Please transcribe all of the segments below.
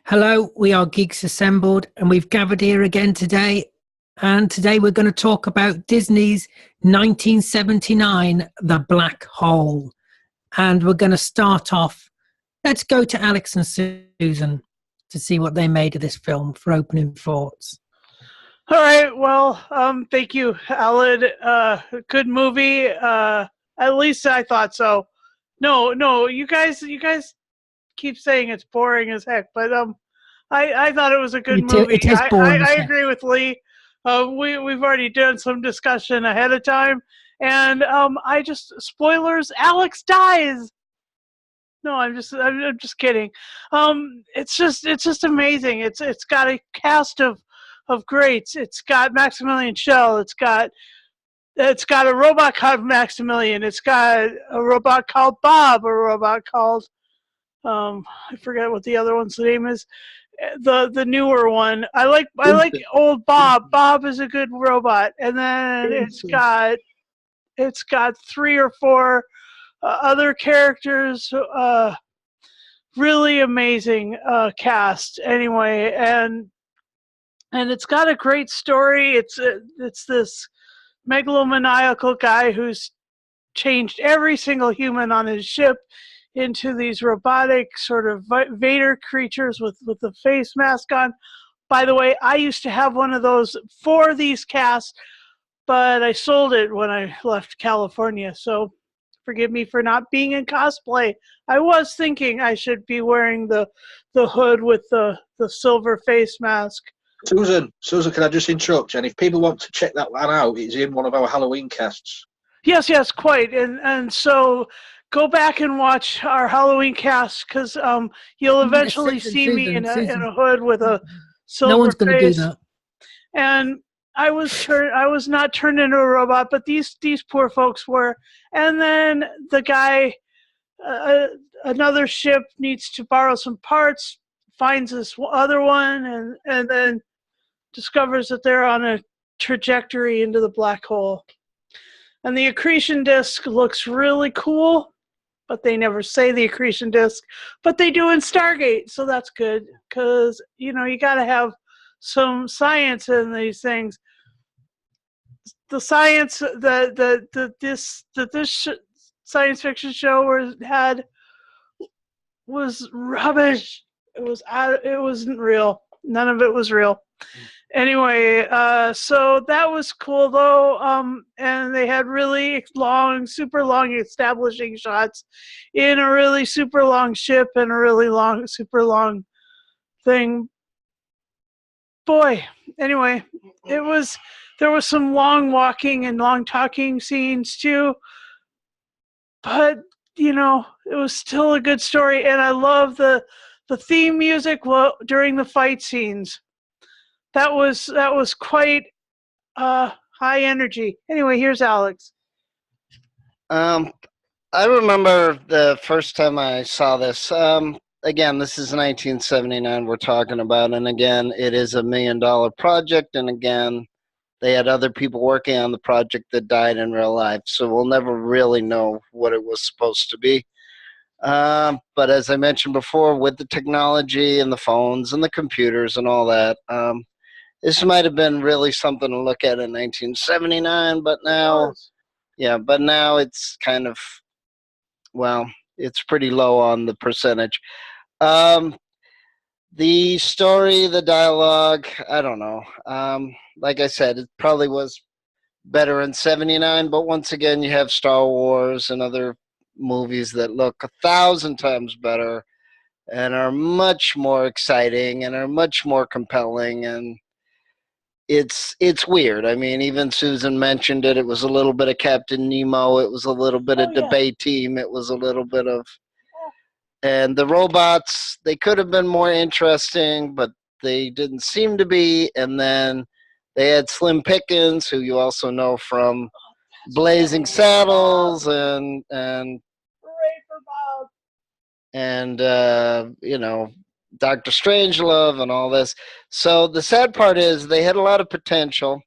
Hello, we are Geeks Assembled, and we've gathered here again today. And today we're going to talk about Disney's 1979, The Black Hole. And we're going to start off. Let's go to Alex and Susan to see what they made of this film for opening thoughts. All right. Well, thank you, Alan. Good movie. At least I thought so. No, you guys keep saying it's boring as heck, but I thought it was a good movie. It is boring. I agree with Lee. We've already done some discussion ahead of time, and spoilers. Alex dies. No, I'm just kidding. It's just amazing. It's got a cast of greats. It's got Maximilian Schell. It's got a robot called Maximilian. It's got a robot called Bob. A robot called I forget what the other one's name is. The newer one. I like old Bob. Bob is a good robot. And then it's got 3 or 4 other characters. Really amazing cast. Anyway, and it's got a great story. It's this megalomaniacal guy who's changed every single human on his ship into these robotic sort of Vader creatures with the face mask on. By the way, I used to have one of those for these casts, but I sold it when I left California. So forgive me for not being in cosplay. I was thinking I should be wearing the hood with the silver face mask. Susan, can I just interrupt you? And if people want to check that one out, it's in one of our Halloween casts. Yes, quite. And so go back and watch our Halloween cast, because you'll eventually see me in a hood with a silver face. No one's going to do that. And I was not turned into a robot, but these poor folks were. And then the guy, another ship needs to borrow some parts, finds this other one, and then discovers that they're on a trajectory into the black hole. And the accretion disk looks really cool, but they never say the accretion disk, but they do in Stargate, so that's good, because you got to have some science in these things. The science that this science fiction show was rubbish. It wasn't real. None of it was real. Anyway, so that was cool though, and they had really super long establishing shots in a really super long ship and a really super long thing. Boy, anyway, there was some long walking and long talking scenes too, but it was still a good story, and I love the theme music during the fight scenes. That was quite high energy. Anyway, here's Alex. I remember the first time I saw this. Again, this is 1979 we're talking about, and again, it is $1 million project, and again, they had other people working on the project that died in real life, so we'll never really know what it was supposed to be. But as I mentioned before, with the technology and the phones and the computers and all that, this might have been really something to look at in 1979, but now it's kind of, it's pretty low on the percentage. The story, the dialogue, I don't know. Like I said, it probably was better in 79, but once again, you have Star Wars and other movies that look 1,000 times better and are much more exciting and are much more compelling, and it's weird. I mean, even Susan mentioned it. It was a little bit of Captain Nemo. It was a little bit of Debate Team. It was a little bit of, and the robots, they could have been more interesting, but they didn't seem to be. And then they had Slim Pickens, who you also know from Blazing Saddles and Dr. Strangelove and all this. So the sad part is they had a lot of potential,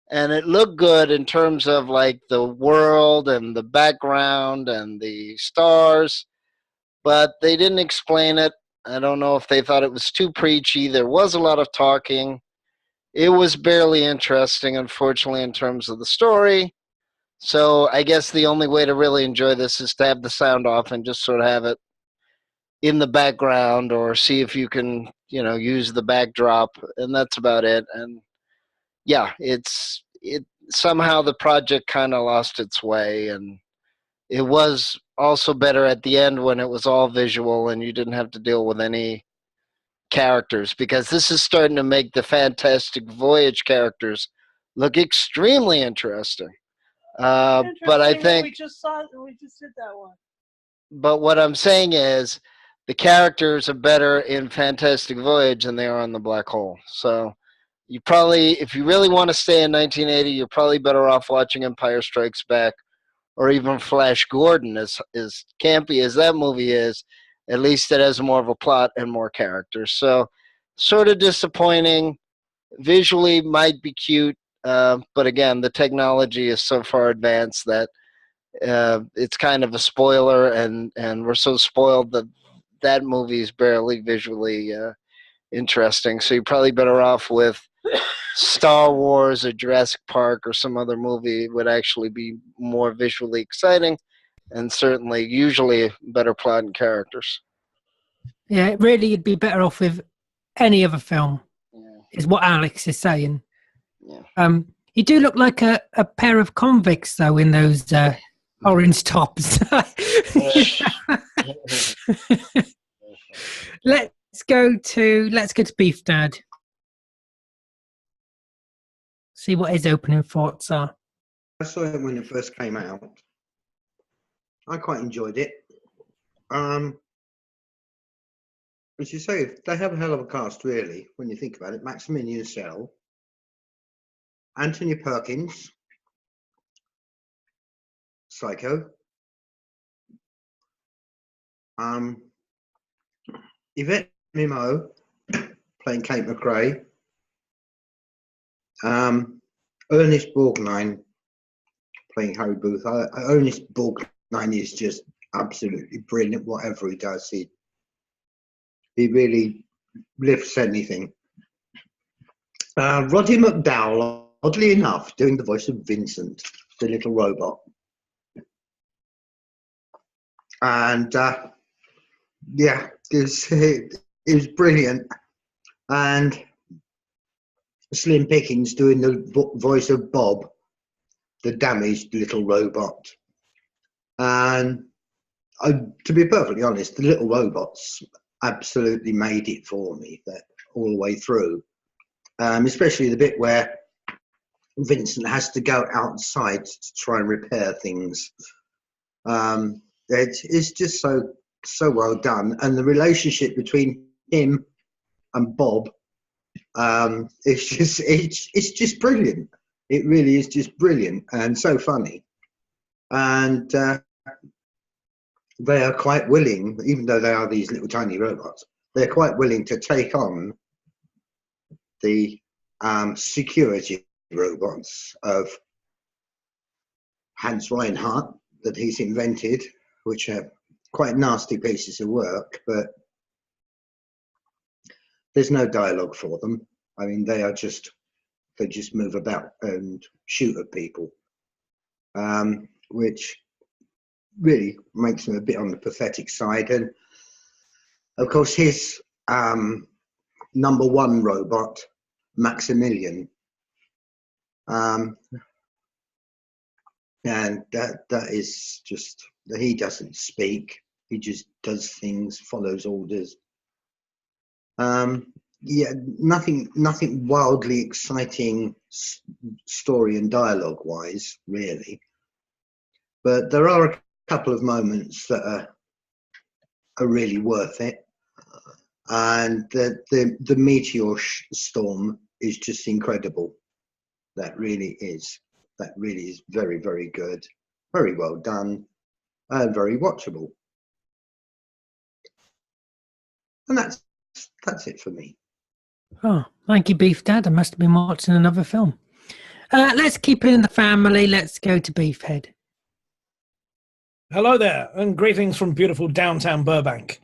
and it looked good in terms of like the world and the background and the stars, but they didn't explain it. I don't know if they thought it was too preachy. There was a lot of talking. It was barely interesting, unfortunately, in terms of the story. So I guess the only way to really enjoy this is to have the sound off and just sort of have it in the background, or see if you can, use the backdrop, and that's about it. And yeah, it somehow the project kind of lost its way, and it was also better at the end when it was all visual and you didn't have to deal with any characters, because this is starting to make the Fantastic Voyage characters look extremely interesting. But I think we just did that one. But what I'm saying is the characters are better in Fantastic Voyage than they are on the Black Hole. So you probably, if you really want to stay in 1980, you're probably better off watching Empire Strikes Back, or even Flash Gordon. As campy as that movie is, at least it has more of a plot and more characters. So sort of disappointing. Visually might be cute, but again, the technology is so far advanced that it's kind of a spoiler, and we're so spoiled that that movie is barely visually interesting. So you're probably better off with Star Wars or Jurassic Park or some other movie. It would actually be more visually exciting, and certainly usually better plot and characters. Yeah, really, you'd be better off with any other film, Yeah. is what Alex is saying. Yeah. You do look like a pair of convicts, though, in those orange tops. Let's go to Beef Dad. See what his opening thoughts are. I saw it when it first came out. I quite enjoyed it. As you say, they have a hell of a cast, really, when you think about it. Maximilian Schell, Anthony Perkins, Psycho, Yvette Mimo playing Kate McRae, Ernest Borgnine playing Harry Booth. Ernest Borgnine is just absolutely brilliant. Whatever he does, he really lifts anything. Roddy McDowell, oddly enough, doing the voice of Vincent, the little robot. And yeah, it was brilliant. And Slim Pickens doing the voice of Bob, the damaged little robot. And to be perfectly honest, the little robots absolutely made it for me, that all the way through. Especially the bit where Vincent has to go outside to try and repair things. It's just so well done, and the relationship between him and Bob, it's just brilliant. It really is just brilliant and so funny. And they are quite willing, even though they are these little tiny robots, they're quite willing to take on the security robots of Hans Reinhardt that he's invented, which are quite nasty pieces of work, but there's no dialogue for them. I mean, they just move about and shoot at people, which really makes them a bit on the pathetic side. And of course, his number one robot, Maximilian, and that is just, he doesn't speak, he just does things, follows orders. Yeah, nothing wildly exciting story and dialogue wise, really, but there are a couple of moments that are really worth it. And the meteor storm is just incredible. That really is very, very good, very well done, and very watchable. And that's it for me. Oh, thank you, Beef Dad. I must have been watching another film. Let's keep it in the family. Let's go to Beefhead. Hello there, and greetings from beautiful downtown Burbank.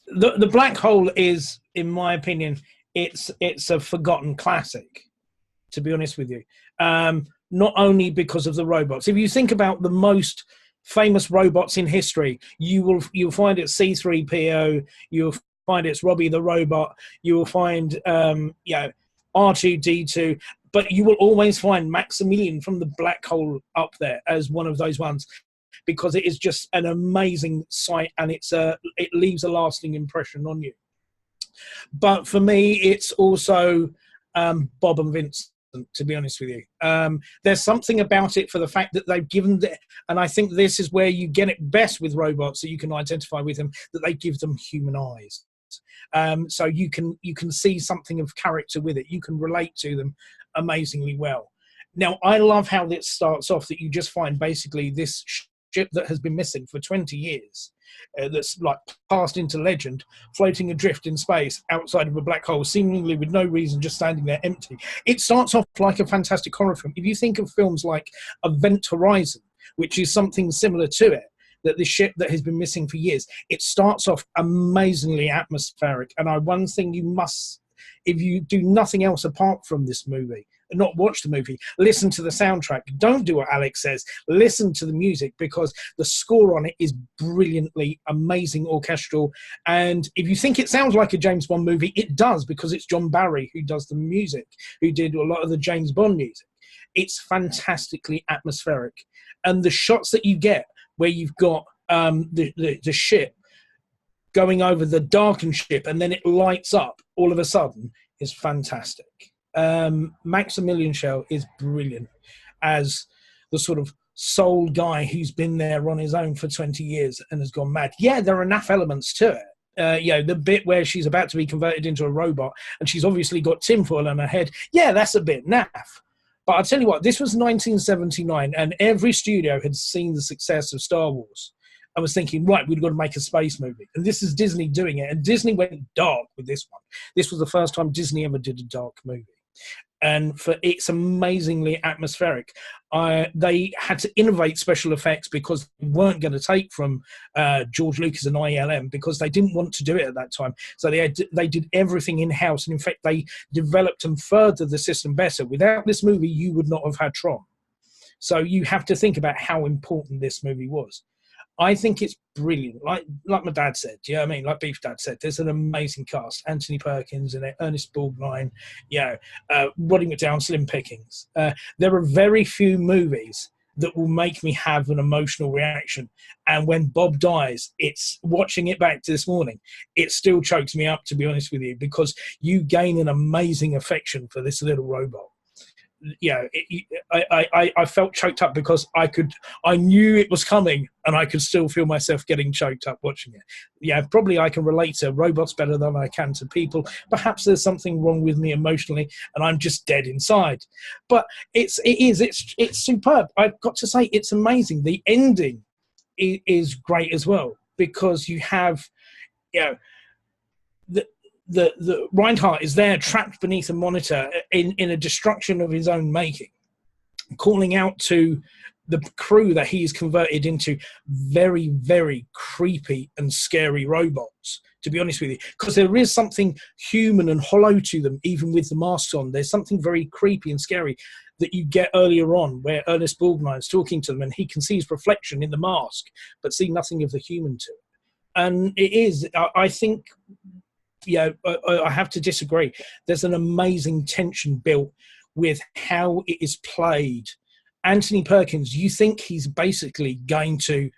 The Black Hole is, in my opinion, it's a forgotten classic, to be honest with you. Not only because of the robots. If you think about the most famous robots in history, you'll find it C-3PO, you'll find it's Robbie the robot, you will find R2-D2, but you will always find Maximilian from the Black Hole up there as one of those ones, because it is just an amazing sight, and it leaves a lasting impression on you. But for me, it's also Bob and Vincent, to be honest with you. There's something about it for the fact that they've given it, and I think this is where you get it best with robots, that you can identify with them, that they give them human eyes. So you can see something of character with it. You can relate to them amazingly well. Now, I love how this starts off, that you just find basically this ship that has been missing for 20 years, that's like passed into legend, floating adrift in space outside of a black hole, seemingly with no reason, just standing there empty. It starts off like a fantastic horror film. If you think of films like Event Horizon, which is something similar to it, that this ship that has been missing for years, it starts off amazingly atmospheric. And one thing you must, if you do nothing else apart from this movie, not watch the movie, listen to the soundtrack. Don't do what Alex says. Listen to the music, because the score on it is brilliantly amazing, orchestral. And if you think it sounds like a James Bond movie, it does, because it's John Barry who does the music, who did a lot of the James Bond music. It's fantastically atmospheric. And the shots that you get, where you've got the ship going over the darkened ship and then it lights up all of a sudden, is fantastic. Maximilian Schell is brilliant as the sort of sole guy who's been there on his own for 20 years and has gone mad. Yeah, there are enough elements to it. The bit where she's about to be converted into a robot and she's obviously got tinfoil on her head. Yeah, that's a bit naff. But I'll tell you what, this was 1979, and every studio had seen the success of Star Wars. I was thinking, right, we've got to make a space movie. And this is Disney doing it. And Disney went dark with this one. This was the first time Disney ever did a dark movie. And it's amazingly atmospheric. They had to innovate special effects because they weren't going to take from George Lucas and ILM, because they didn't want to do it at that time. So they did everything in-house. And in fact, they developed and furthered the system better. Without this movie, you would not have had Tron. So you have to think about how important this movie was. I think it's brilliant. Like my dad said, you know what I mean? Like Beef Dad said, there's an amazing cast. Anthony Perkins in it, Ernest Borgnine, Roddy McDowall, Slim Pickens. There are very few movies that will make me have an emotional reaction. And when Bob dies, it's watching it back to this morning, it still chokes me up, to be honest with you, because you gain an amazing affection for this little robot. I felt choked up because I knew it was coming, and I could still feel myself getting choked up watching it. Yeah, probably I can relate to robots better than I can to people. Perhaps there's something wrong with me emotionally, and I'm just dead inside. But it's superb. I've got to say, it's amazing. The ending is great as well, because you have, the Reinhardt is there trapped beneath a monitor in a destruction of his own making, calling out to the crew that he is converted into very, very creepy and scary robots, to be honest with you, because there is something human and hollow to them, even with the masks on. There's something very creepy and scary that you get earlier on, where Ernest Borgnine is talking to them and he can see his reflection in the mask but see nothing of the human to it. And it is, I think, I have to disagree. There's an amazing tension built with how it is played. Anthony Perkins, you think he's basically going to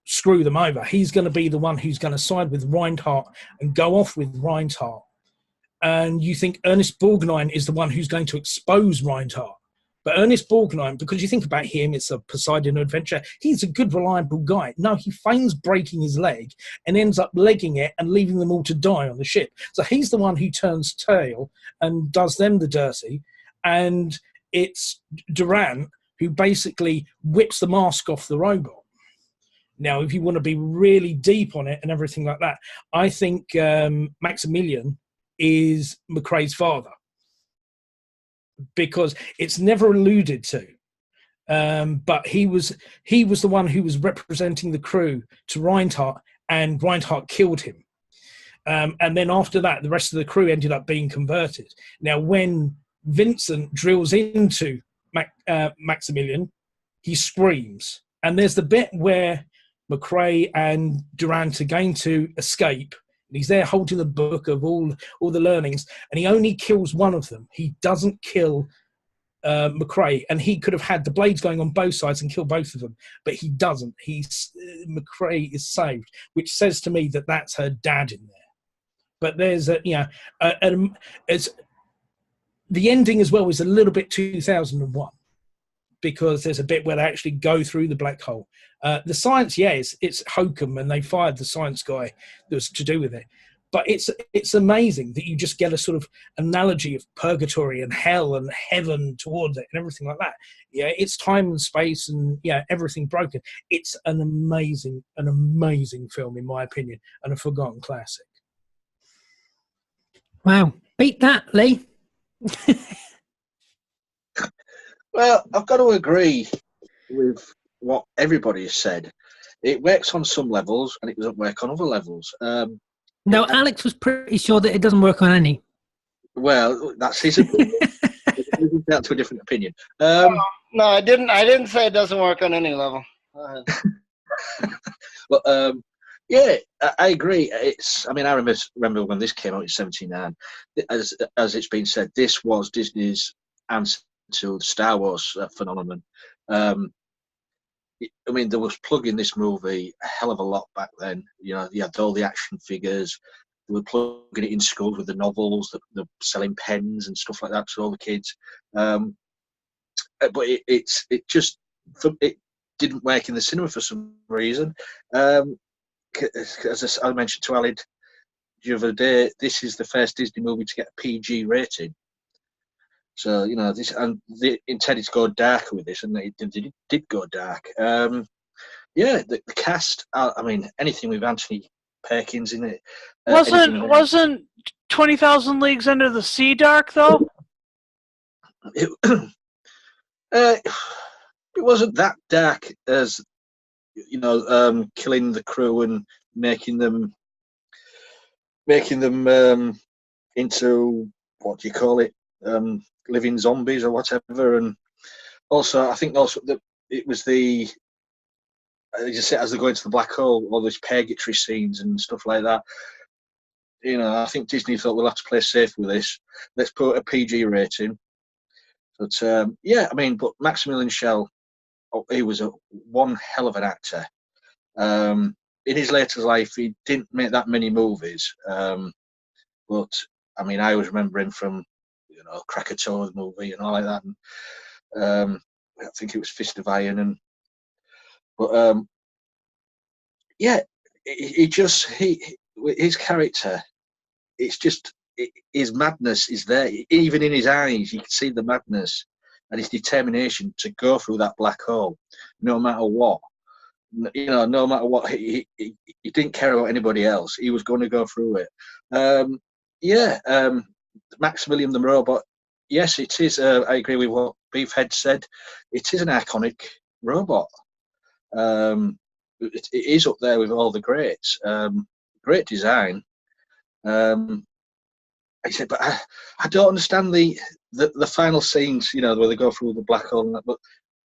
screw them over. He's going to be the one who's going to side with Reinhardt and go off with Reinhardt. And you think Ernest Borgnine is the one who's going to expose Reinhardt. But Ernest Borgnine, because you think about him, it's a Poseidon adventure. He's a good, reliable guy. No, he feigns breaking his leg and ends up legging it and leaving them all to die on the ship. So he's the one who turns tail and does them the dirty. And it's Durant who basically whips the mask off the robot. Now, if you want to be really deep on it and everything like that, I think Maximilian is McRae's father, because it's never alluded to. But he was the one who was representing the crew to Reinhardt, and Reinhardt killed him. And then after that, the rest of the crew ended up being converted. Now, when Vincent drills into Maximilian, he screams. And there's the bit where McRae and Durant are going to escape. And he's there holding the book of all the learnings, and he only kills one of them. He doesn't kill McRae, and he could have had the blades going on both sides and kill both of them, but he doesn't. McRae is saved, which says to me that that's her dad in there. But there's it's the ending as well is a little bit 2001, because there's a bit where they actually go through the black hole. The science, it's hokum, and they fired the science guy that was to do with it. But it's amazing that you just get a sort of analogy of purgatory and hell and heaven towards it and everything like that. Yeah, it's time and space and everything broken. It's an amazing film, in my opinion, and a forgotten classic. Wow, beat that, Lee. Well, I've got to agree with what everybody has said. It works on some levels, and it doesn't work on other levels. No, Alex was pretty sure that it doesn't work on any. Well, that's his opinion. He's down to a different opinion. No, I didn't. I didn't say it doesn't work on any level. Go ahead. But yeah, I agree. I mean, I remember when this came out in '79. As it's been said, this was Disney's answer to the Star Wars phenomenon. I mean, there was plugging this movie a hell of a lot back then. You had all the action figures. They were plugging it in schools with the novels, the selling pens and stuff like that to all the kids. But it didn't work in the cinema for some reason. As I mentioned to Alid the other day, this is the first Disney movie to get a PG rating. So, this, and they intended to go darker with this, and they did go dark. The cast, I mean, anything with Anthony Perkins in it. Wasn't 20,000 Leagues Under the Sea dark, though? It wasn't that dark as, killing the crew and making them into, what do you call it? Living zombies or whatever. And also, I think that it was as they go into the black hole, all those purgatory scenes and stuff like that. I think Disney thought we'll have to play safe with this. Let's put a PG rating. But but Maximilian Schell, he was one hell of an actor. In his later life, he didn't make that many movies. But I mean, I always remember him from Krakatoa movie and all like that. And I think it was Fist of Iron. His character, it's just his madness is there. Even in his eyes, you can see the madness and his determination to go through that black hole, no matter what. No matter what, he didn't care about anybody else. He was going to go through it. Maximilian the robot, yes, it is. I agree with what Beefhead said. It is an iconic robot. It is up there with all the greats. Great design. I said, but I don't understand the final scenes. Where they go through the black hole. And that, but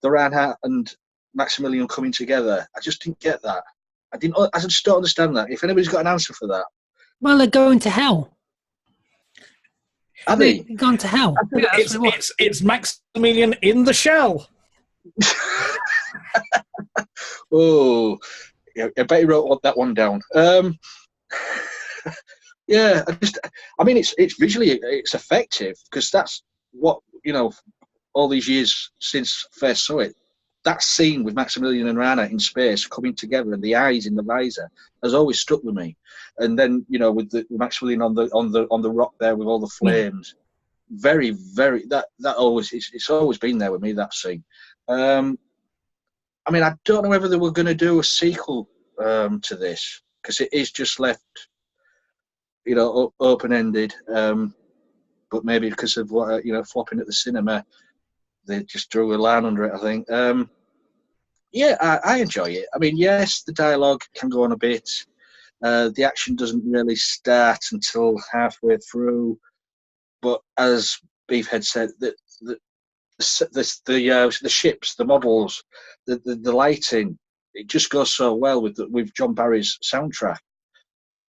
the Reinhardt and Maximilian coming together, I just didn't get that. I just don't understand that. If anybody's got an answer for that, well, they're going to hell. Are they? They've gone to hell. It's Maximilian in the shell. Oh, yeah, I bet he wrote that one down. It's visually it's effective, because that's what all these years since first saw it. That scene with Maximilian and Rana in space coming together and the eyes in the visor has always stuck with me. And then with the Maximilian on the rock there with all the flames, very, very that always it's always been there with me, that scene. I don't know whether they were going to do a sequel to this, because it is just left open ended. But maybe because of what flopping at the cinema, they just drew a line under it, I think. I enjoy it. I mean, yes, the dialogue can go on a bit. The action doesn't really start until halfway through, but as Beefhead said, the ships, the models, the lighting, it just goes so well with John Barry's soundtrack.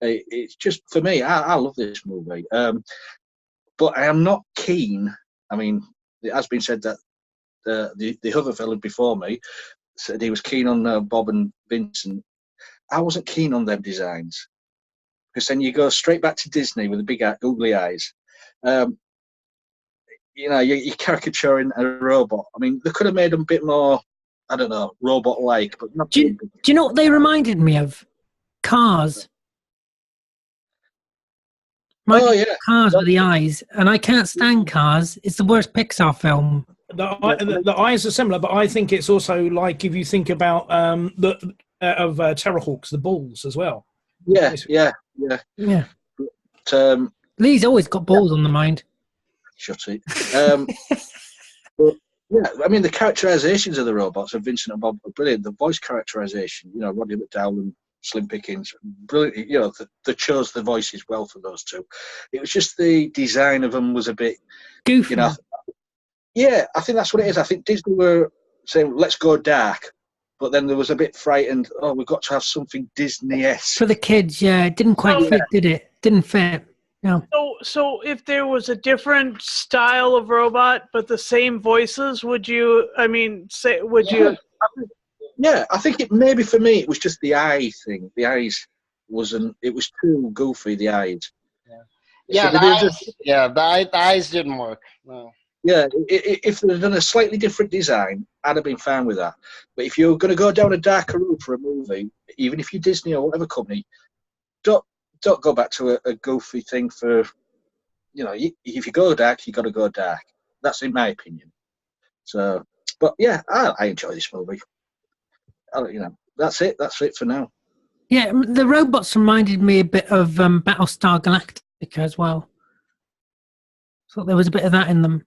It's just, for me, I love this movie. But I am not keen. I mean, it has been said that the other fella before me said he was keen on Bob and Vincent. I wasn't keen on them designs, because then you go straight back to Disney with the big googly eyes. You're caricaturing a robot. I mean, they could have made them a bit more, I don't know, robot-like. But not. Do you know what they reminded me of? Cars. Cars with the eyes, and I can't stand Cars. It's the worst Pixar film. The eyes are similar, but I think it's also like, if you think about Terrorhawks, the balls as well. Yeah. But, Lee's always got balls on the mind. Shut it. But yeah, I mean, the characterizations of the robots of Vincent and Bob are brilliant. The voice characterization, Roddy McDowell and Slim Pickens, brilliant. They chose the voices well for those two. It was just the design of them was a bit goofy. Yeah, I think that's what it is. I think Disney were saying, let's go dark, but then there was a bit frightened. Oh, we've got to have something Disney-esque for the kids. Yeah, it didn't quite fit, did it? Didn't fit. No. So if there was a different style of robot but the same voices, would you? Yeah, I think it maybe for me it was just the eye thing. The eyes wasn't. It was too goofy. The eyes. Yeah, the eyes didn't work. No. Yeah, if they'd done a slightly different design, I'd have been fine with that. But if you're going to go down a darker route for a movie, even if you're Disney or whatever company, don't go back to a goofy thing for, if you go dark, you got to go dark. That's in my opinion. So, but yeah, I enjoy this movie. That's it. That's it for now. Yeah, the robots reminded me a bit of Battlestar Galactica as well. Thought there was a bit of that in them.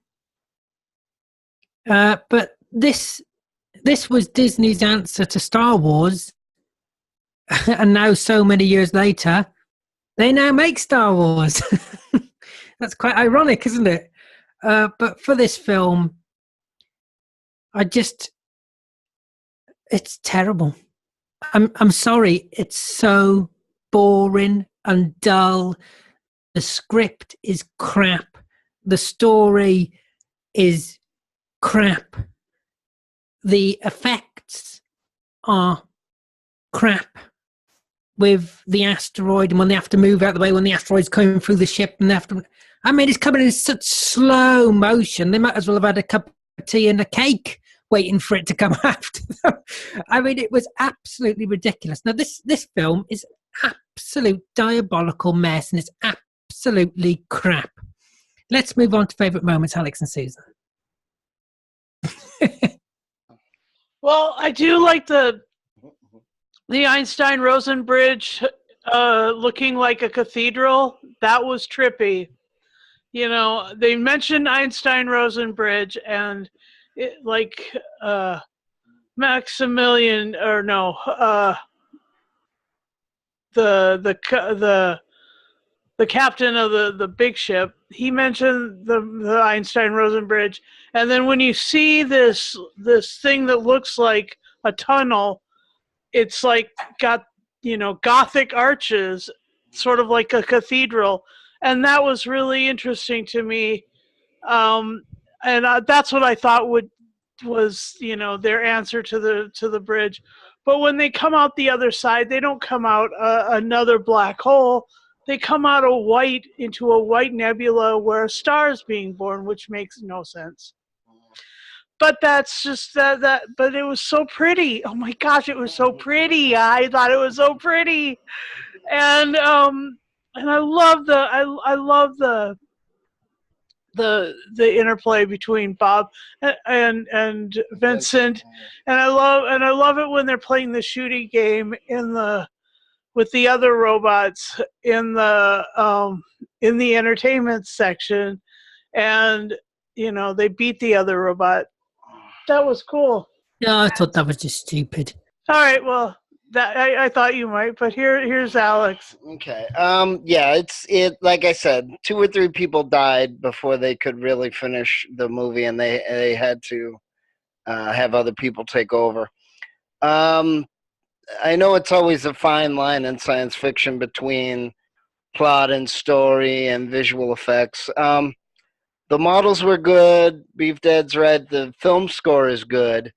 But this was Disney's answer to Star Wars, and now so many years later, they now make Star Wars. That's quite ironic, isn't it? But for this film, it's terrible. I'm sorry. It's so boring and dull. The script is crap. The story is crap. The effects are crap. With the asteroid, and when they have to move out of the way, when the asteroid's coming through the ship, and it's coming in such slow motion. They might as well have had a cup of tea and a cake waiting for it to come after them. I mean, it was absolutely ridiculous. Now, this film is absolute diabolical mess, and it's absolutely crap. Let's move on to favourite moments, Alex and Susan. Well, I do like the Einstein-Rosen bridge looking like a cathedral. That was trippy. They mentioned Einstein-Rosen bridge, and Maximilian, or no, the captain of the big ship, he mentioned the Einstein-Rosen bridge, and then when you see this thing that looks like a tunnel, it's like got Gothic arches, sort of like a cathedral, and that was really interesting to me. And that's what I thought was their answer to the bridge. But when they come out the other side, they don't come out another black hole. They come out into a white nebula where a star is being born, which makes no sense. But that's just that. But it was so pretty. Oh my gosh, it was so pretty. I thought it was so pretty, and I love the interplay between Bob and Vincent, and I love it when they're playing the shooting game with the other robots in the entertainment section, and they beat the other robot. That was cool. No, I thought that was just stupid. All right, well, That I thought you might, but here's Alex. Okay. Yeah, it like I said, 2 or 3 people died before they could really finish the movie, and they had to have other people take over. I know it's always a fine line in science fiction between plot and story and visual effects. The models were good. Beef Dad's right. The film score is good,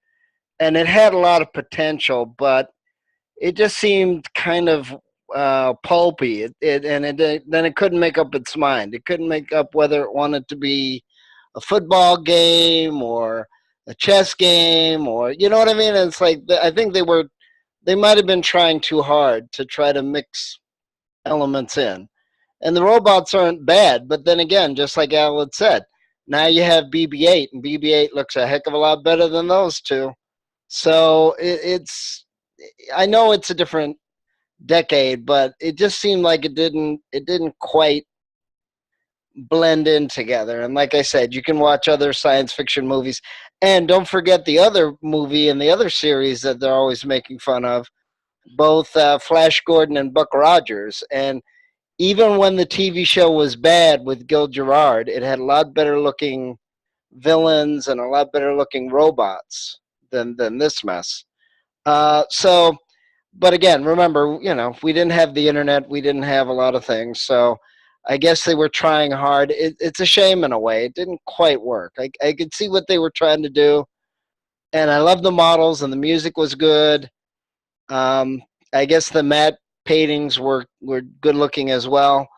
and it had a lot of potential, but it just seemed kind of pulpy. Then it couldn't make up its mind. It couldn't make up whether it wanted to be a football game or a chess game, or you know what I mean. It's like I think they might have been trying too hard to try to mix elements in. And the robots aren't bad, but then again, just like Al had said, now you have BB-8, and BB-8 looks a heck of a lot better than those two. So it's I know it's a different decade, but it just seemed like it didn't quite blend in together. And like I said, you can watch other science fiction movies, and don't forget the other movie and the other series that they're always making fun of, both Flash Gordon and Buck Rogers. And even when the TV show was bad with Gil Gerard, it had a lot better looking villains and a lot better looking robots than this mess. So, but again, remember, we didn't have the internet, we didn't have a lot of things, so I guess they were trying hard. It's a shame in a way. It didn't quite work. I could see what they were trying to do, and I love the models, and the music was good. I guess the matte paintings were good looking as well,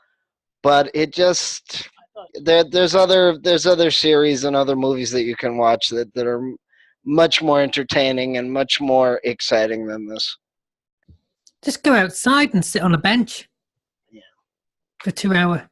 but it just there's other series and other movies that you can watch that are much more entertaining and much more exciting than this. Just go outside and sit on a bench. Yeah. For 2 hours.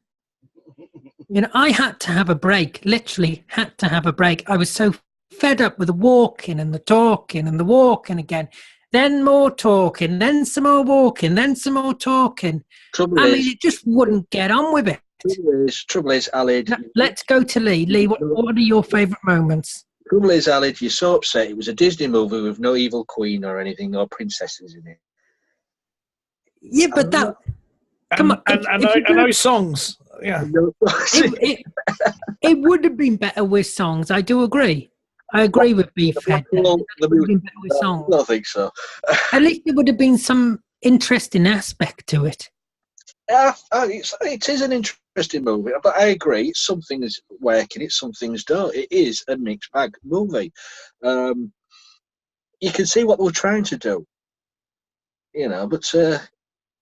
I had to have a break. Literally had to have a break. I was so fed up with the walking and the talking and the walking again. Then more talking, then some more walking, then some more talking. It just wouldn't get on with it. Trouble is, Alid. Let's go to Lee. Lee, what are your favourite moments? Trouble is, Alid, you're so upset. It was a Disney movie with no evil queen or anything or princesses in it. Yeah, but that... Come on. And those songs. Yeah. It would have been better with songs. I do agree. I agree with Beefhead. It would have been better with songs. I don't think so. At least there would have been some interesting aspect to it. Yeah, it is an interesting movie, but I agree. Some things work in it, some things don't. It is a mixed bag movie. You can see what they were trying to do, but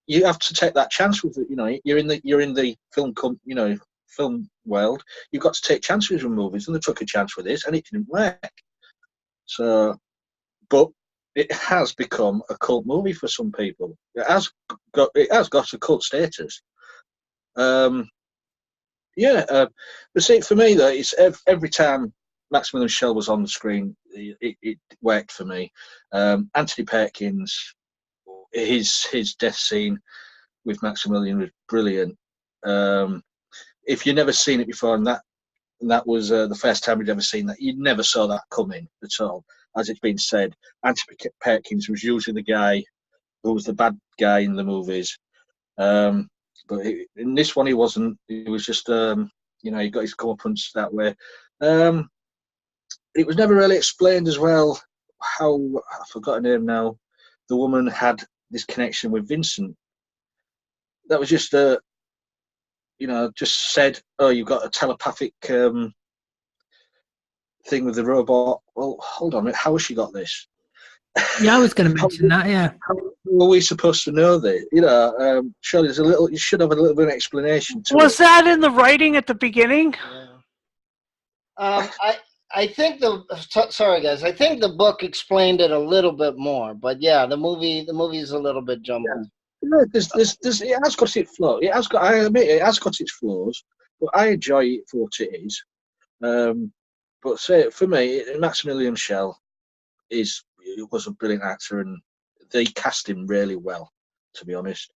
you have to take that chance with it. You're in the film world. You've got to take chances with movies, and they took a chance with this, and it didn't work. So, but it has become a cult movie for some people. It has got a cult status. But see, for me though, it's every time Maximilian Schell was on the screen, it worked for me. Anthony Perkins, his death scene with Maximilian was brilliant. If you've never seen it before, and that was the first time you'd ever seen that, you never saw that coming at all. As it's been said, Anthony Perkins was usually the guy who was the bad guy in the movies. But in this one, he wasn't. He was just, he got his comeuppance that way. It was never really explained as well how, I forgot her name now, the woman had this connection with Vincent. That was just, just said, oh, you've got a telepathic thing with the robot. Well, hold on a minute, how has she got this? Yeah, I was going to mention that, yeah. How were we supposed to know that? Surely you should have a little bit of explanation to Was that in the writing at the beginning? Yeah. I think sorry guys, I think the book explained it a little bit more, but yeah, the movie is a little bit jumbled. Yeah. It has got its flaws. I admit it has got its flaws, but I enjoy it for what it is. But say for me, Maximilian Schell was a brilliant actor, and they cast him really well, to be honest.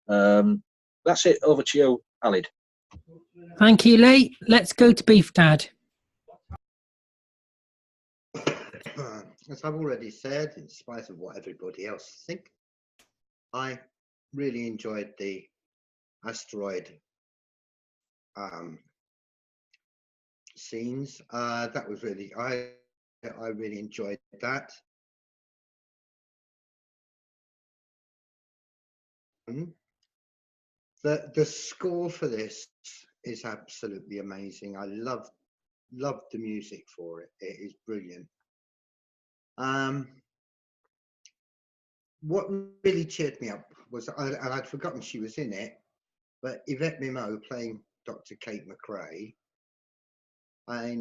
That's it. Over to you, Alid. Thank you, Lee. Let's go to Beef Dad. As I've already said, in spite of what everybody else think, I really enjoyed the asteroid scenes. That was really I really enjoyed that. The score for this is absolutely amazing. I love the music for it. It is brilliant. What really cheered me up was, and I'd forgotten she was in it, but Yvette Mimo playing Dr. Kate McRae. I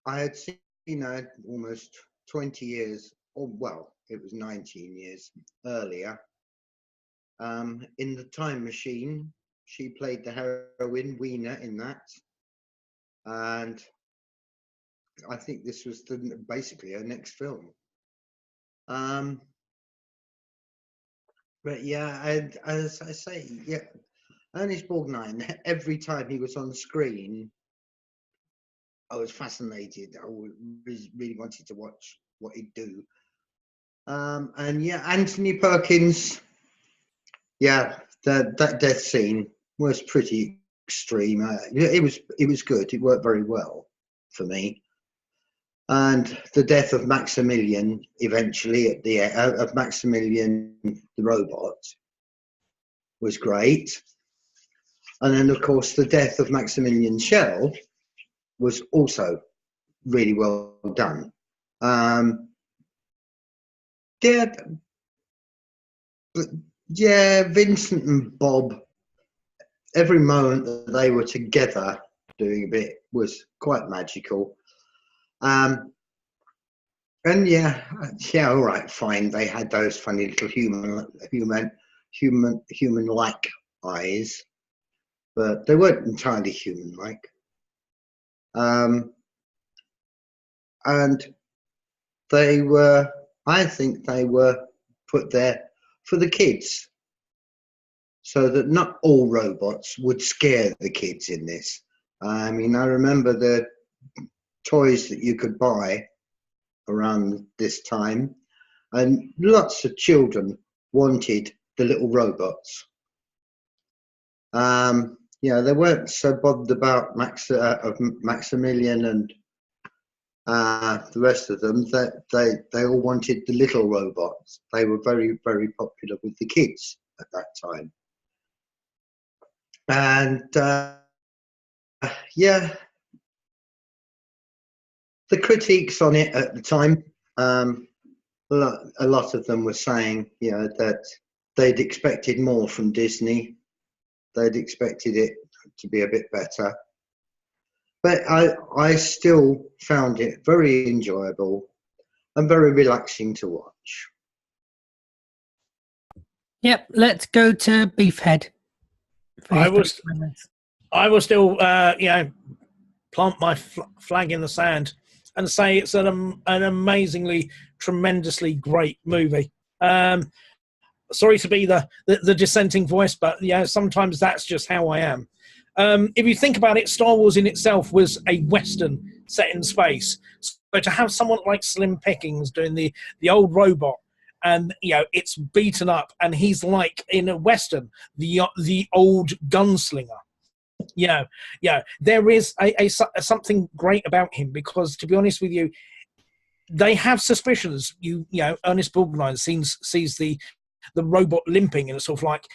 had seen her almost 20 years, or well, it was 19 years earlier. In The Time Machine, she played the heroine Weena in that, and I think this was basically her next film. But yeah, and as I say, yeah, Ernest Borgnine, every time he was on screen, I was fascinated. I really wanted to watch what he'd do. And yeah, Anthony Perkins, yeah, that death scene was pretty extreme. It was good. It worked very well for me. And the death of Maximilian eventually at the end of Maximilian the robot was great. And then of course the death of Maximilian Schell was also really well done. Yeah, Vincent and Bob, every moment that they were together doing a bit was quite magical. And yeah, all right, fine. They had those funny little human-like eyes, but they weren't entirely human-like. And they were, I think, they were put there for the kids, so that not all robots would scare the kids in this. I mean, I remember the toys that you could buy around this time, and lots of children wanted the little robots. They weren't so bothered about Maximilian and the rest of them. That they all wanted the little robots. They were very, very popular with the kids at that time. And yeah, the critiques on it at the time, a lot of them were saying, that they'd expected more from Disney. They'd expected it to be a bit better. But I still found it very enjoyable and very relaxing to watch. Yep, let's go to Beefhead. I will still, plant my flag in the sand and say it's an amazingly, tremendously great movie. Sorry to be the dissenting voice, but sometimes that's just how I am. If you think about it, Star Wars in itself was a Western set in space. So to have someone like Slim Pickens doing the old robot, and it's beaten up, and he's like in a Western, the old gunslinger. There is a something great about him, because to be honest with you, they have suspicions. Ernest Borgnine sees the robot limping, and it's sort of like,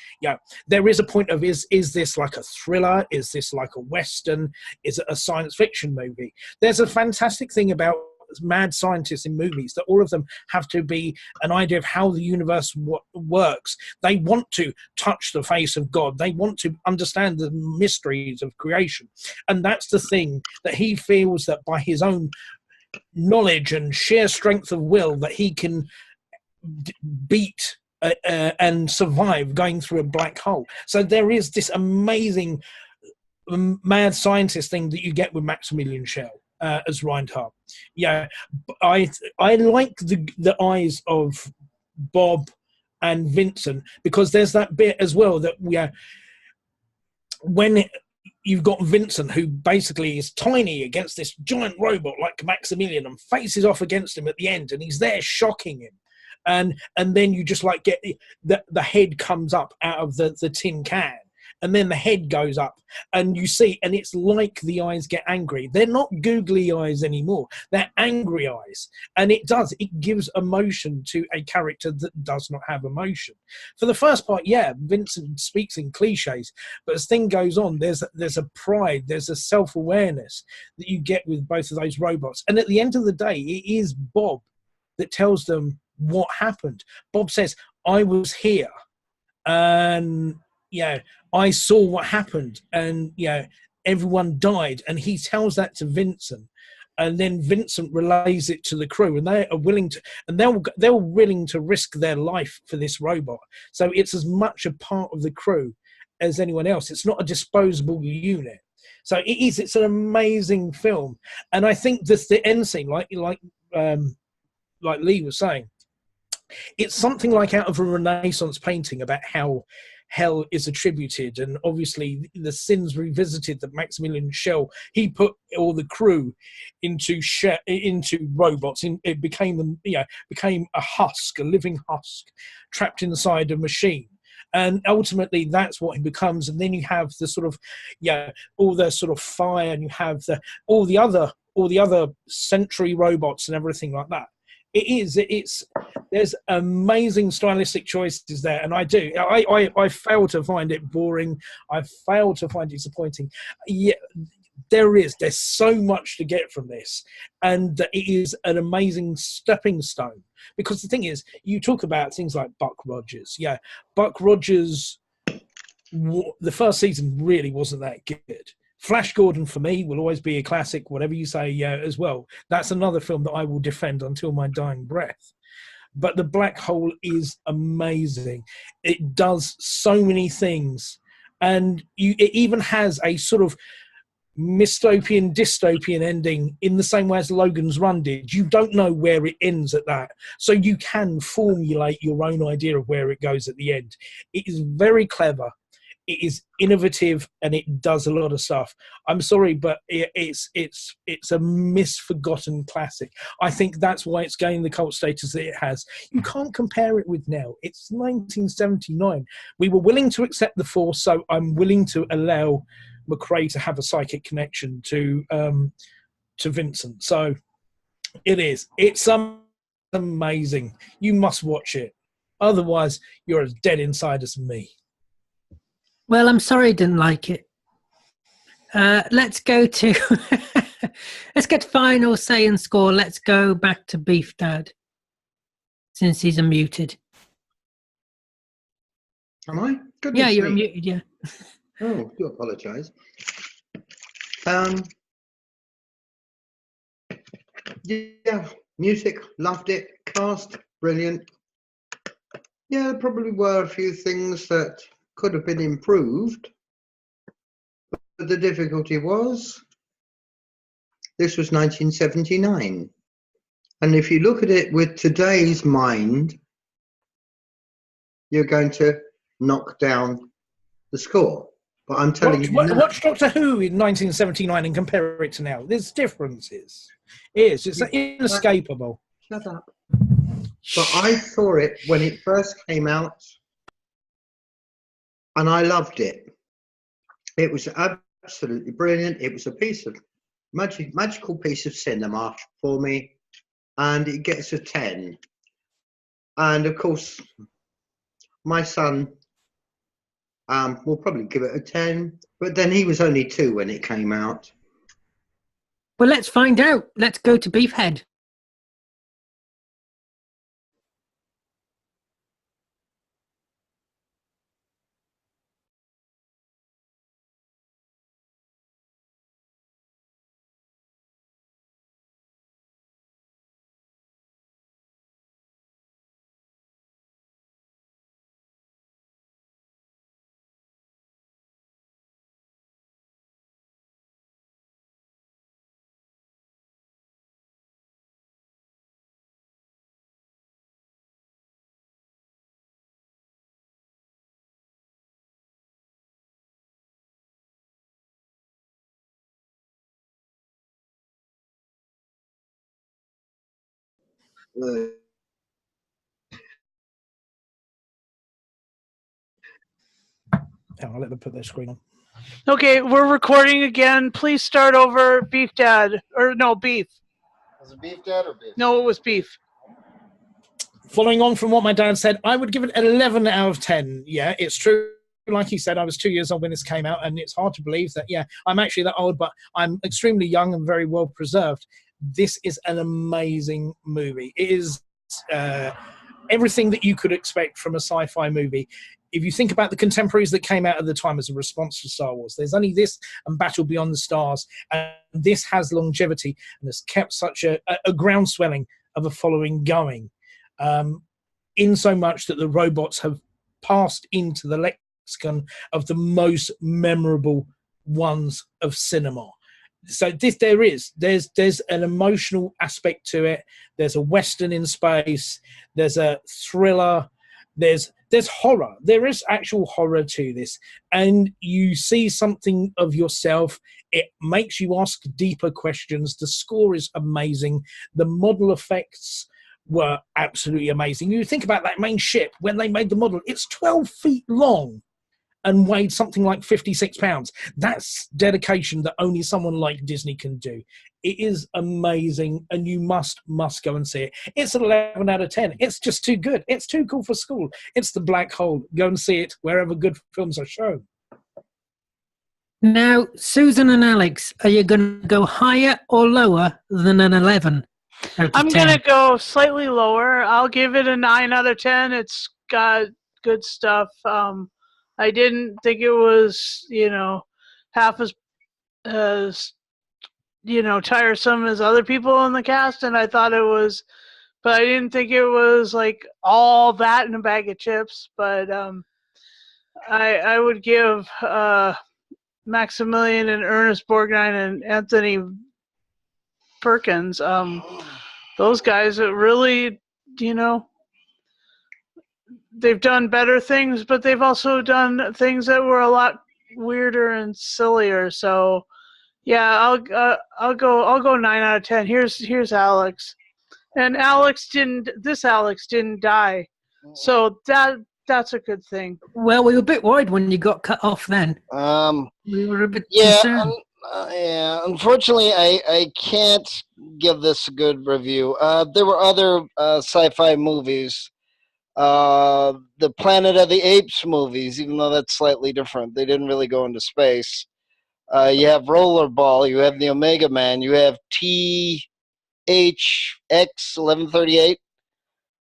there is a point of, is this like a thriller? Is this like a Western? Is it a science fiction movie? There's a fantastic thing about mad scientists in movies, that all of them have to be an idea of how the universe works. They want to touch the face of God. They want to understand the mysteries of creation. And that's the thing, that he feels that by his own knowledge and sheer strength of will, that he can beat and survive going through a black hole. So there is this amazing mad scientist thing that you get with Maximilian Schell as Reinhardt. I like the eyes of Bob and Vincent, because there's that bit as well that when you've got Vincent, who basically is tiny against this giant robot like Maximilian and faces off against him at the end, and he's there shocking him. and then you just like get the head comes up out of the tin can, and then the head goes up, and you see, and it's like the eyes get angry. They're not googly eyes anymore, they're angry eyes. And it gives emotion to a character that does not have emotion. For the first part, yeah, Vincent speaks in cliches, but as thing goes on, there's a pride, there's a self-awareness that you get with both of those robots. And at the end of the day, it is Bob that tells them what happened. Bob says, I was here, and I saw what happened, and everyone died. And he tells that to Vincent, and then Vincent relays it to the crew, and they are willing to, and they're willing to risk their life for this robot. So it's as much a part of the crew as anyone else. It's not a disposable unit. So it's an amazing film. And I think this, the end scene, like Lee was saying, it's something like out of a Renaissance painting about how hell is attributed, and obviously the sins revisited that Maximilian Schell, he put all the crew into robots. It became them, became a husk, a living husk, trapped inside a machine. And ultimately, that's what he becomes. And then you have the sort of, all the sort of fire, and you have all the other Century robots and everything like that. There's amazing stylistic choices there, and I fail to find it boring. I fail to find it disappointing. Yeah, there's so much to get from this, and it is an amazing stepping stone. Because the thing is, you talk about things like Buck Rogers. Yeah, Buck Rogers, the first season really wasn't that good. Flash Gordon, for me, will always be a classic, whatever you say, as well. That's another film that I will defend until my dying breath. But The Black Hole is amazing. It does so many things. And it even has a sort of dystopian ending in the same way as Logan's Run did. You don't know where it ends at that. So you can formulate your own idea of where it goes at the end. It is very clever. It is innovative, and it does a lot of stuff. I'm sorry, but it's a misforgotten classic. I think that's why it's gained the cult status that it has. You can't compare it with now. It's 1979. We were willing to accept the Force, so I'm willing to allow McRae to have a psychic connection to Vincent. So it's amazing. You must watch it. Otherwise, you're as dead inside as me. Well, I'm sorry I didn't like it. Let's go to let's get final say and score. Let's go back to Beef Dad, since he's unmuted. Am I? Goodness Yeah, you're me. unmuted. Yeah. Oh, do apologise. Yeah, music, loved it. Cast, brilliant. Yeah, there probably were a few things that could have been improved, but the difficulty was this was 1979, and if you look at it with today's mind, you're going to knock down the score. But I'm telling you now, watch Doctor Who in 1979 and compare it to now. There's differences. It's inescapable. Shut up. But I saw it when it first came out, and I loved it. It was absolutely brilliant. It was a piece of magical piece of cinema for me, and it gets a 10. And of course, my son will probably give it a 10, but then he was only 2 when it came out. Well, let's find out. Let's go to Beefhead. I'll let them put their screen on. Okay, we're recording again. Please start over. Beef Dad. Or no, Beef. Was it Beef Dad or Beef? No, it was Beef. Following on from what my dad said, I would give it an 11 out of 10. Yeah, it's true. Like he said, I was 2 years old when this came out, and it's hard to believe that, yeah, I'm actually that old, but I'm extremely young and very well preserved. This is an amazing movie. It is everything that you could expect from a sci-fi movie. If you think about the contemporaries that came out at the time as a response to Star Wars, there's only this and Battle Beyond the Stars, and this has longevity and has kept such a groundswelling of a following going, in so much that the robots have passed into the lexicon of the most memorable ones of cinema. So there's an emotional aspect to it. There's a Western in space. There's a thriller. There's horror. There is actual horror to this, and you see something of yourself. It makes you ask deeper questions. The score is amazing. The model effects were absolutely amazing. You think about that main ship when they made the model. It's 12 feet long and weighed something like 56 pounds. That's dedication that only someone like Disney can do. It is amazing, and you must go and see it. It's an 11 out of 10. It's just too good. It's too cool for school. It's the black hole. Go and see it wherever good films are shown. Now, Susan and Alex, are you going to go higher or lower than an 11 out of 10? I'm going to go slightly lower. I'll give it a 9 out of 10. It's got good stuff. I didn't think it was, half as tiresome as other people in the cast, and I thought it was, but I didn't think it was like all that in a bag of chips. But I would give Maximilian and Ernest Borgnine and Anthony Perkins, those guys that really, they've done better things, but they've also done things that were a lot weirder and sillier. So, yeah, I'll go 9 out of 10. Here's Alex, and Alex didn't die, so that's a good thing. Well, we were a bit worried when you got cut off. Then we were a bit concerned. Yeah, unfortunately, I can't give this a good review. There were other sci-fi movies. The Planet of the Apes movies, even though that's slightly different, they didn't really go into space. You have Rollerball, you have the Omega Man, you have THX 1138.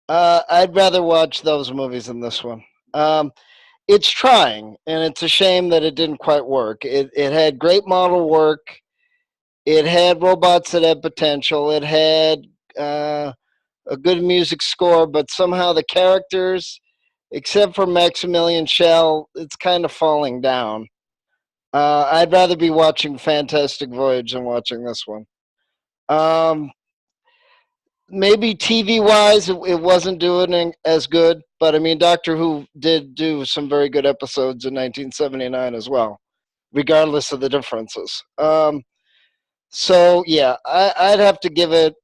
I'd rather watch those movies than this one. It's trying, and it's a shame that it didn't quite work. It had great model work. It had robots that had potential. It had a good music score, but somehow the characters, except for Maximilian Schell, it's kind of falling down. I'd rather be watching Fantastic Voyage than watching this one. Maybe TV-wise, it wasn't doing as good, but I mean, Doctor Who did do some very good episodes in 1979 as well, regardless of the differences. So yeah, I'd have to give it.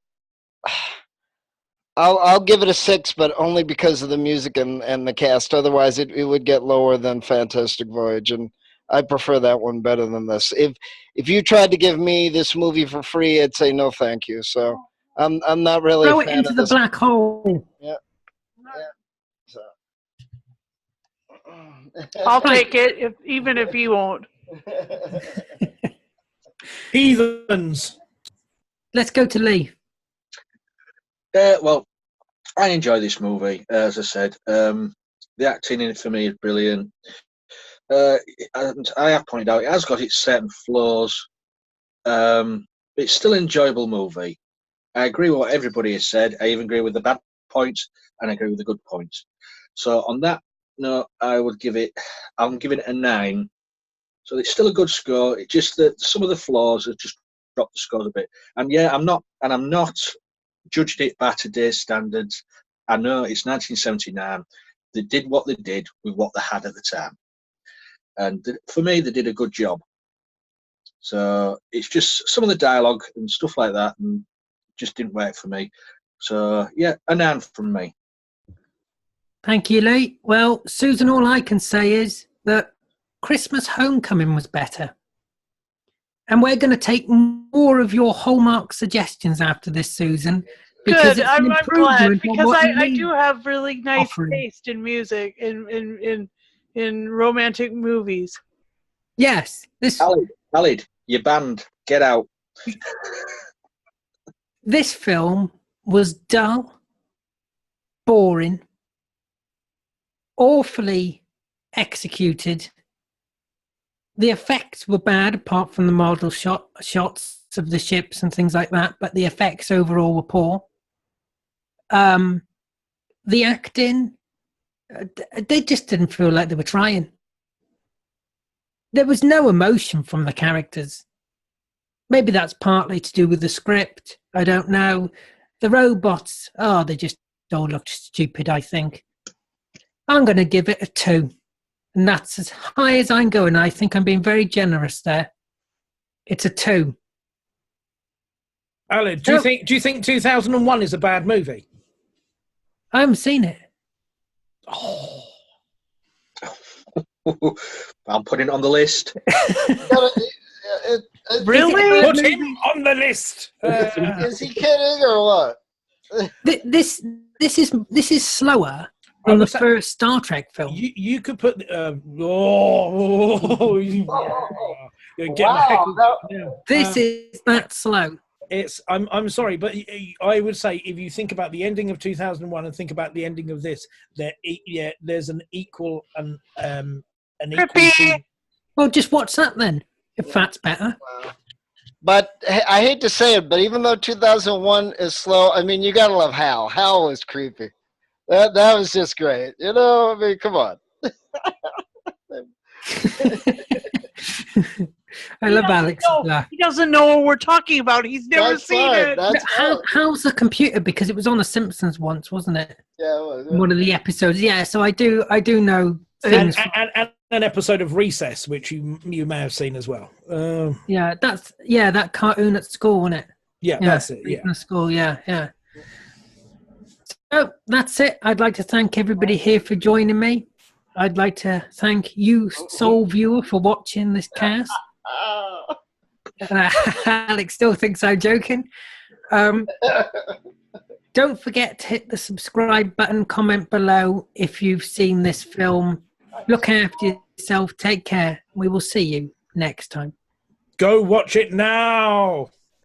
I'll give it a 6, but only because of the music and the cast. Otherwise, it would get lower than Fantastic Voyage, and I prefer that one better than this. If you tried to give me this movie for free, I'd say no, thank you. So I'm not really Throw a it fan into of the this. black hole. Yeah. So. I'll take it, even if you won't. Heathens. Let's go to Lee. Well, I enjoy this movie. As I said, the acting in it for me is brilliant. And I have pointed out it has got its certain flaws. It's still an enjoyable movie. I agree with what everybody has said. I even agree with the bad points, and I agree with the good points. So on that note, I'm giving it a 9. So it's still a good score. It's just that some of the flaws have just dropped the scores a bit. And yeah, I'm not judged it by today's standards. I know it's 1979. They did what they did with what they had at the time. And for me, they did a good job. So it's just some of the dialogue and stuff like that and just didn't work for me. So yeah, a 9 from me. Thank you, Lee. Well, Susan, all I can say is that Christmas Homecoming was better. And we're going to take more of your Hallmark suggestions after this, Susan. Because Good. it's an I'm glad improvement on because what I Lee do have really nice offering. taste in music in romantic movies. Yes, this Khalid, you're banned. Get out. this film was dull, boring, awfully executed. The effects were bad, apart from the model shots of the ships and things like that. But the effects overall were poor. The acting, they just didn't feel like they were trying. There was no emotion from the characters. Maybe that's partly to do with the script. I don't know. The robots, they just all looked stupid, I think. I'm going to give it a 2. And that's as high as I'm going. I think I'm being very generous there. It's a 2. Alan, do you think 2001 is a bad movie? I haven't seen it. Oh. I'm putting it on the list. Really? Put him on the list. Is he kidding or what? This is slower than the first Star Trek film. You could put. This is that slow. I'm sorry, but I would say if you think about the ending of 2001 and think about the ending of this, there's an equal and an equal. Well, just watch that then. If that's better. But I hate to say it, but even though 2001 is slow, I mean, you gotta love Hal. Hal was creepy. That was just great. You know, I mean, come on. I love Alex. He doesn't know what we're talking about. He's never seen it. How's the computer? Because it was on The Simpsons once, wasn't it? Yeah, it was. Yeah. One of the episodes. Yeah, so I do know things. And an episode of Recess, which you may have seen as well. That cartoon at school, wasn't it? Yeah, that's it. Yeah, at school. Yeah. So that's it. I'd like to thank everybody here for joining me. I'd like to thank you, sole viewer, for watching this cast. Alex still thinks I'm joking. Don't forget to hit the subscribe button, comment below if you've seen this film. Look after yourself. Take care. We will see you next time. Go watch it now.